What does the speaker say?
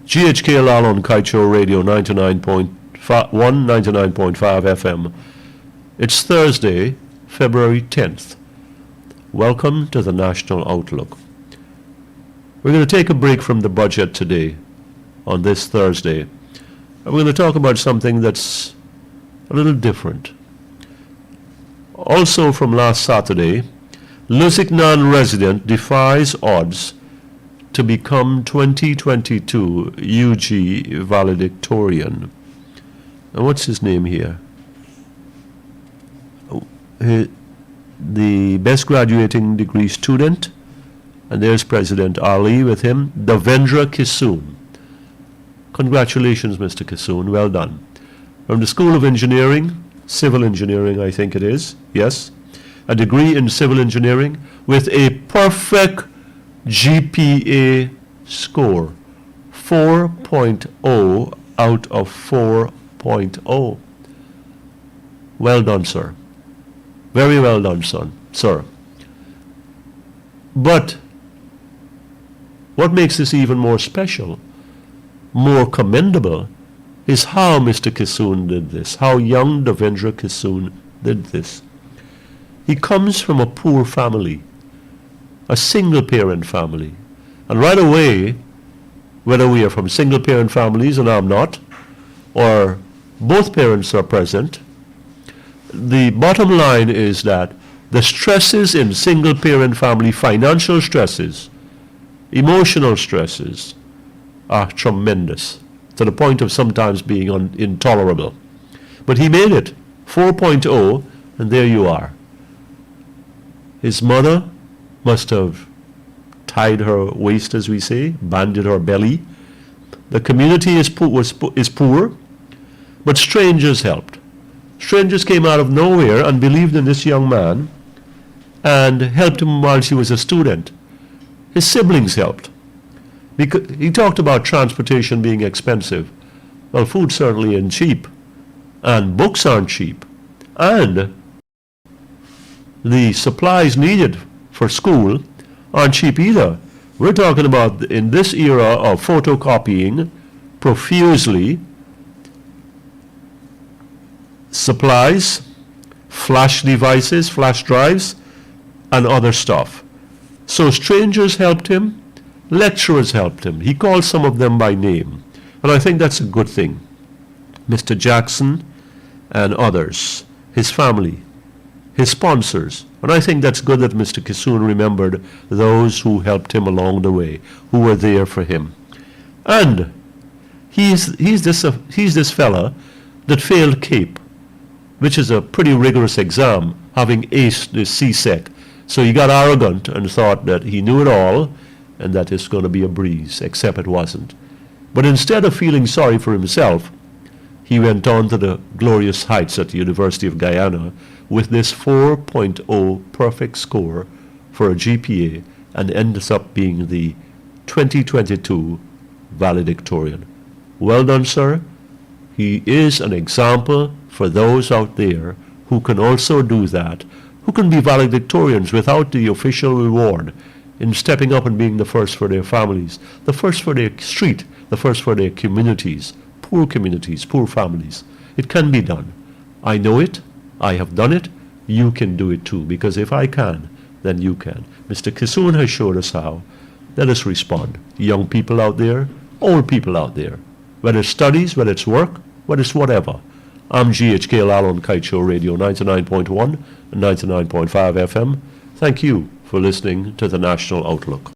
GHKLL on Kaieteur Radio 99.1, 99.5 FM. It's Thursday, February 10th. Welcome to the National Outlook. We're going to take a break from the budget today, on this Thursday. And we're going to talk about something that's a little different. Also from last Saturday, Lusignan resident defies odds to become 2022 UG valedictorian. And what's his name here? The best graduating degree student, and there's President Ali with him, Devendra Kissoon. Congratulations, Mr. Kissoon, well done. From the School of Engineering, Civil Engineering I think it is, yes, a degree in Civil Engineering with a perfect GPA score, 4.0 out of 4.0. Well done, sir. Very well done, sir. But what makes this even more special, more commendable, is how Mr. Kissoon did this, how young Devendra Kissoon did this. He comes from a poor family, a single-parent family. And right away, whether we are from single-parent families, and I'm not, or both parents are present, the bottom line is that the stresses in single-parent family, financial stresses, emotional stresses, are tremendous, to the point of sometimes being intolerable. But he made it, 4.0, and there you are. His mother must have tied her waist, as we say, banded her belly. The community is poor, but strangers helped. Strangers came out of nowhere and believed in this young man and helped him while he was a student. His siblings helped. Because he talked about transportation being expensive. Well, food certainly isn't cheap, and books aren't cheap, and the supplies needed for school aren't cheap either. We're talking about, in this era of photocopying profusely, supplies, flash devices, flash drives, and other stuff. So strangers helped him, lecturers helped him. He called some of them by name, and I think that's a good thing. Mr. Jackson and others, his family, his sponsors. And I think that's good that Mr. Kissoon remembered those who helped him along the way, who were there for him. And he's this fella that failed CAPE, which is a pretty rigorous exam, having aced the CSEC. So he got arrogant and thought that he knew it all and that it's going to be a breeze, except it wasn't. But instead of feeling sorry for himself, he went on to the glorious heights at the University of Guyana with this 4.0 perfect score for a GPA, and ends up being the 2022 valedictorian. Well done, sir. He is an example for those out there who can also do that, who can be valedictorians without the official reward, in stepping up and being the first for their families, the first for their street, the first for their communities, poor families. It can be done. I know it. I have done it. You can do it too, because if I can, then you can. Mr. Kissoon has showed us how. Let us respond. Young people out there, old people out there, whether it's studies, whether it's work, whether it's whatever. I'm GHKLL on Kaieteur Radio 99.1 and 99.5 FM. Thank you for listening to the National Outlook.